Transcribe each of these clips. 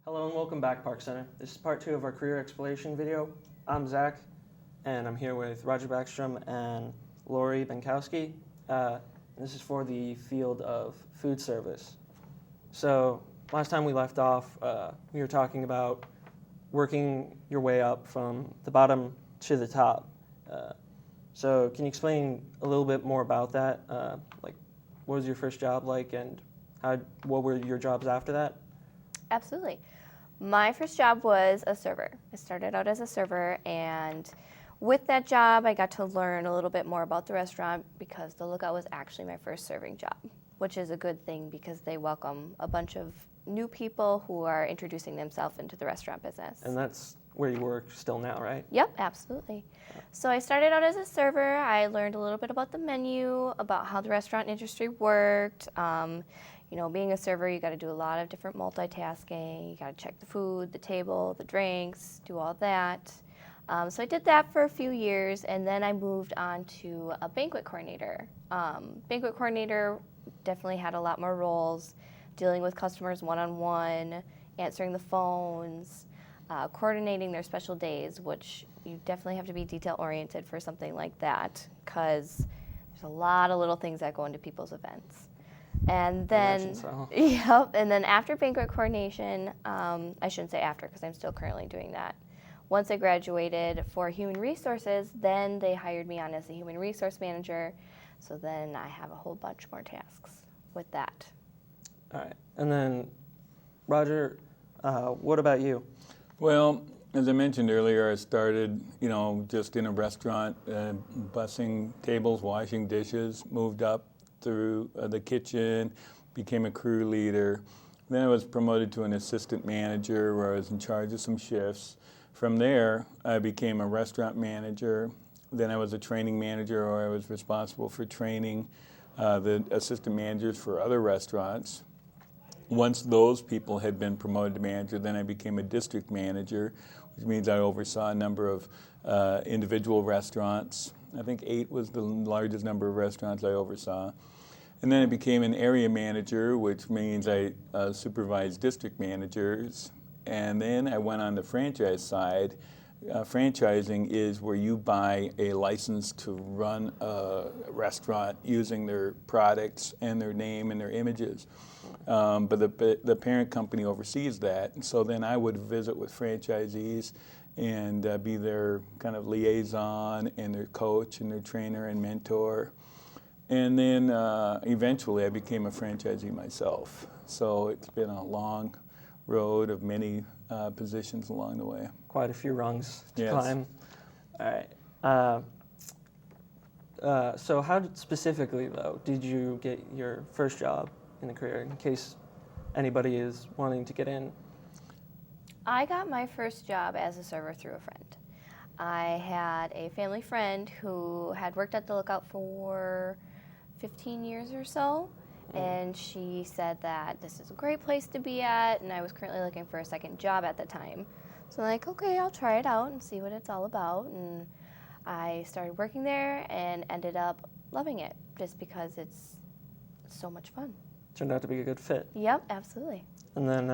Hello and welcome back, Park Center. This is part 2 of our career exploration video. I'm Zach, and I'm here with Roger Backstrom and Lori Benkowski. This is for the field of food service. So last time we left off, we were talking about working your way up from the bottom to the top. So can you explain a little bit more about that? Like, what was your first job like, and what were your jobs after that? Absolutely. My first job was a server. I started out as a server, and with that job, I got to learn a little bit more about the restaurant because the Lookout was actually my first serving job, which is a good thing because they welcome a bunch of new people who are introducing themselves into the restaurant business. And that's where you work still now, right? Yep, absolutely. So I started out as a server. I learned a little bit about the menu, about how the restaurant industry worked. You know, being a server, you got to do a lot of different multitasking. You got to check the food, the table, the drinks, do all that. So I did that for a few years, and then I moved on to a banquet coordinator. Banquet coordinator definitely had a lot more roles, dealing with customers one-on-one, answering the phones, coordinating their special days, which you definitely have to be detail-oriented for something like that, because there's a lot of little things that go into people's events. And then, yep, and then after banquet coordination, I shouldn't say after because I'm still currently doing that. Once I graduated for human resources, then they hired me on as a human resource manager. So then I have a whole bunch more tasks with that. All right. And then, Roger, what about you? Well, as I mentioned earlier, I started, just in a restaurant, bussing tables, washing dishes, moved up through the kitchen, became a crew leader. Then I was promoted to an assistant manager where I was in charge of some shifts. From there, I became a restaurant manager. Then I was a training manager where I was responsible for training the assistant managers for other restaurants. Once those people had been promoted to manager, then I became a district manager, which means I oversaw a number of individual restaurants. I think 8 was the largest number of restaurants I oversaw. And then I became an area manager, which means I supervised district managers. And then I went on the franchise side. Franchising is where you buy a license to run a restaurant using their products and their name and their images. But the parent company oversees that. And so then I would visit with franchisees and be their kind of liaison and their coach and their trainer and mentor. And then eventually I became a franchisee myself. So it's been a long road of many positions along the way. Quite a few rungs to Yes. climb. All right. So how specifically, though, did you get your first job in the career, in case anybody is wanting to get in? I got my first job as a server through a friend. I had a family friend who had worked at the Lookout for 15 years or so, and she said that this is a great place to be at, and I was currently looking for a second job at the time. So I'm like, okay, I'll try it out and see what it's all about, and I started working there and ended up loving it just because it's so much fun. Turned out to be a good fit. Yep, absolutely. And then,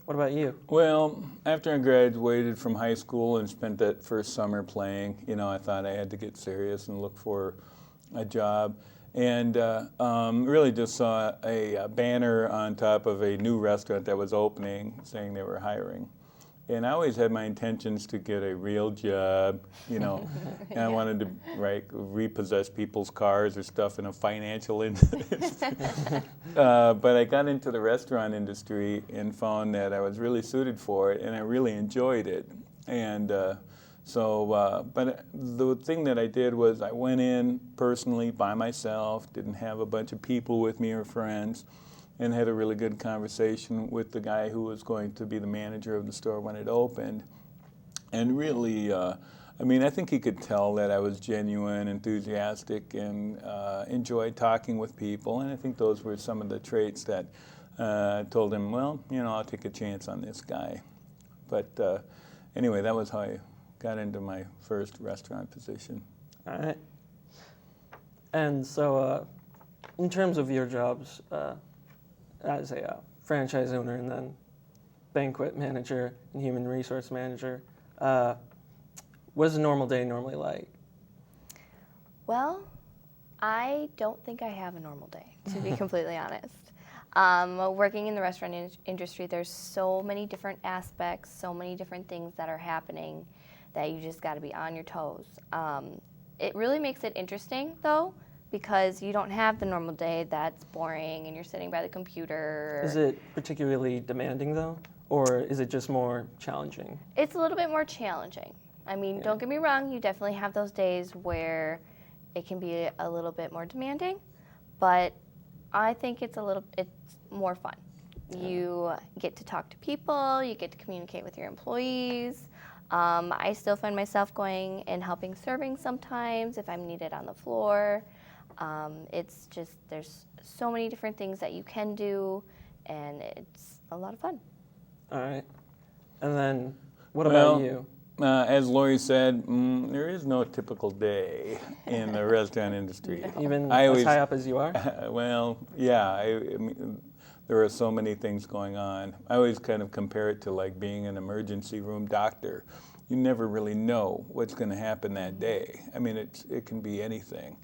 what about you? Well, after I graduated from high school and spent that first summer playing, I thought I had to get serious and look for a job. And really just saw a banner on top of a new restaurant that was opening saying they were hiring. And I always had my intentions to get a real job, and I wanted to repossess people's cars or stuff in a financial industry. But I got into the restaurant industry and found that I was really suited for it, and I really enjoyed it. And but the thing that I did was I went in personally by myself, didn't have a bunch of people with me or friends, and had a really good conversation with the guy who was going to be the manager of the store when it opened. And really, I think he could tell that I was genuine, enthusiastic, and enjoyed talking with people. And I think those were some of the traits that I told him, well, I'll take a chance on this guy. But anyway, that was how I got into my first restaurant position. All right. And so, in terms of your jobs as a franchise owner and then banquet manager and human resource manager. What is a normal day normally like? Well, I don't think I have a normal day, to be completely honest. Working in the restaurant industry, there's so many different aspects, so many different things that are happening that you just got to be on your toes. It really makes it interesting, though, because you don't have the normal day that's boring and you're sitting by the computer. Is it particularly demanding, though, or is it just more challenging? It's a little bit more challenging. I mean, don't get me wrong, you definitely have those days where it can be a little bit more demanding, but I think it's more fun. Yeah. You get to talk to people, you get to communicate with your employees. I still find myself going and helping serving sometimes if I'm needed on the floor. It's just, there's so many different things that you can do, and it's a lot of fun. All right. And then, what about you? As Lori said, there is no typical day in the restaurant industry. Even as high up as you are? Well, yeah. I mean, there are so many things going on. I always kind of compare it to like being an emergency room doctor. You never really know what's going to happen that day. I mean, it can be anything.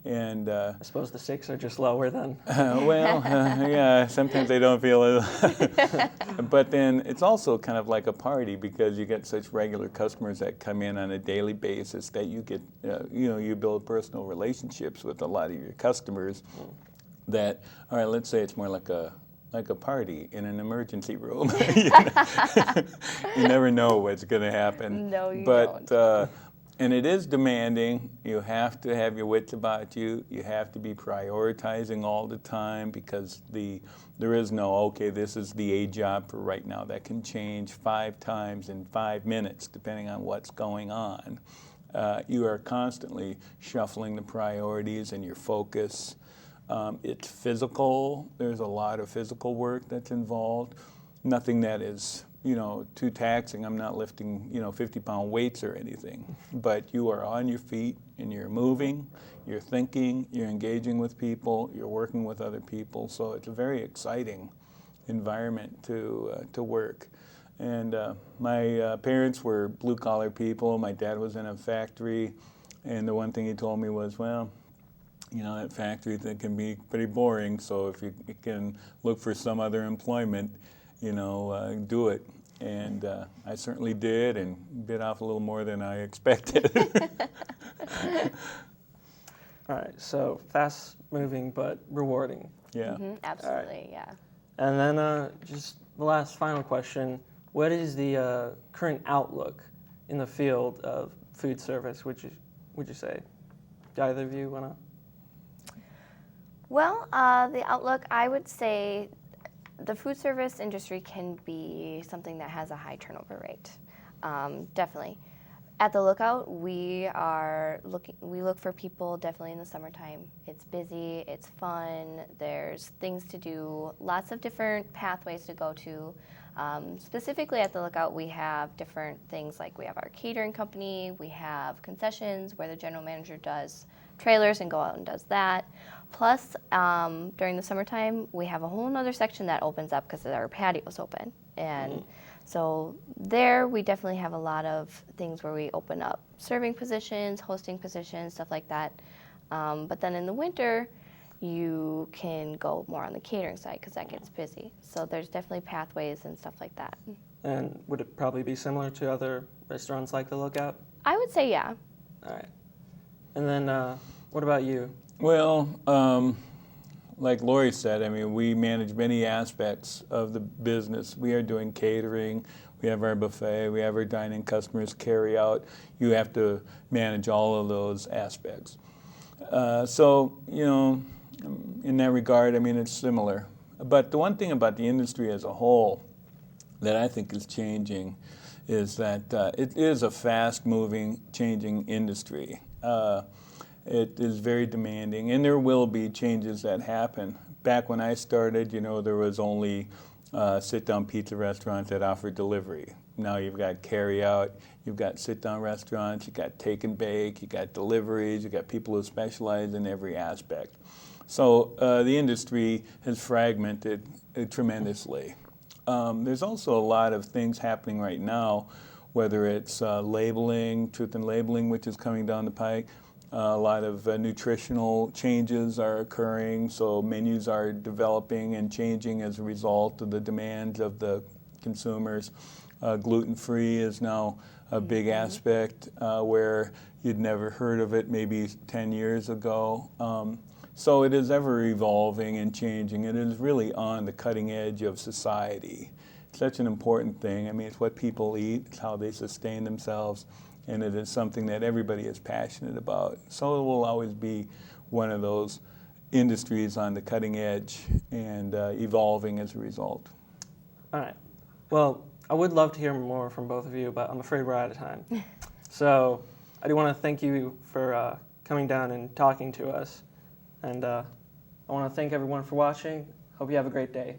And I suppose the stakes are just lower then. Yeah, sometimes they don't feel it. But then it's also kind of like a party because you get such regular customers that come in on a daily basis that you get, you build personal relationships with a lot of your customers that, all right, let's say it's more like a party in an emergency room. You never know what's going to happen. No, you don't. And it is demanding. You have to have your wits about you. You have to be prioritizing all the time because there is no, okay, this is the A job for right now. That can change 5 times in 5 minutes depending on what's going on. You are constantly shuffling the priorities and your focus. It's physical. There's a lot of physical work that's involved. Nothing that is too taxing. I'm not lifting, 50-pound weights or anything. But you are on your feet and you're moving, you're thinking, you're engaging with people, you're working with other people. So it's a very exciting environment to work. And my parents were blue-collar people. My dad was in a factory. And the one thing he told me was, well, that factory that can be pretty boring. So if you can look for some other employment, do it. And I certainly did and bit off a little more than I expected. All right, so fast-moving but rewarding. Yeah. Mm-hmm, absolutely, yeah. And then just the last final question, what is the current outlook in the field of food service, would you say? Do either of you want to? Well, the outlook, I would say the food service industry can be something that has a high turnover rate, definitely. At the Lookout, we look for people definitely in the summertime. It's busy, it's fun, there's things to do, lots of different pathways to go to. Specifically at the Lookout, we have different things like we have our catering company, we have concessions where the general manager does trailers and go out and does that. Plus, during the summertime, we have a whole other section that opens up because our patio's open. And so there we definitely have a lot of things where we open up serving positions, hosting positions, stuff like that. But then in the winter, you can go more on the catering side because that gets busy. So there's definitely pathways and stuff like that. And would it probably be similar to other restaurants like the Lookout? I would say yeah. All right. And then what about you? Well, like Lori said, I mean, we manage many aspects of the business. We are doing catering, we have our buffet, we have our dine-in customers, carry out. You have to manage all of those aspects. So, in that regard, I mean, it's similar. But the one thing about the industry as a whole that I think is changing is that it is a fast-moving, changing industry. It is very demanding, and there will be changes that happen. Back when I started, there was only sit-down pizza restaurants that offered delivery. Now you've got carry-out, you've got sit-down restaurants, you've got take and bake, you've got deliveries, you've got people who specialize in every aspect. So the industry has fragmented tremendously. there's also a lot of things happening right now, whether it's labeling, truth in labeling, which is coming down the pike. A lot of nutritional changes are occurring, so menus are developing and changing as a result of the demands of the consumers. Gluten-free is now a big aspect where you'd never heard of it maybe 10 years ago. So it is ever evolving and changing. It is really on the cutting edge of society. It's such an important thing. I mean, it's what people eat, it's how they sustain themselves, and it is something that everybody is passionate about. So it will always be one of those industries on the cutting edge and evolving as a result. All right. Well, I would love to hear more from both of you, but I'm afraid we're out of time. So I do want to thank you for coming down and talking to us. And I want to thank everyone for watching. Hope you have a great day.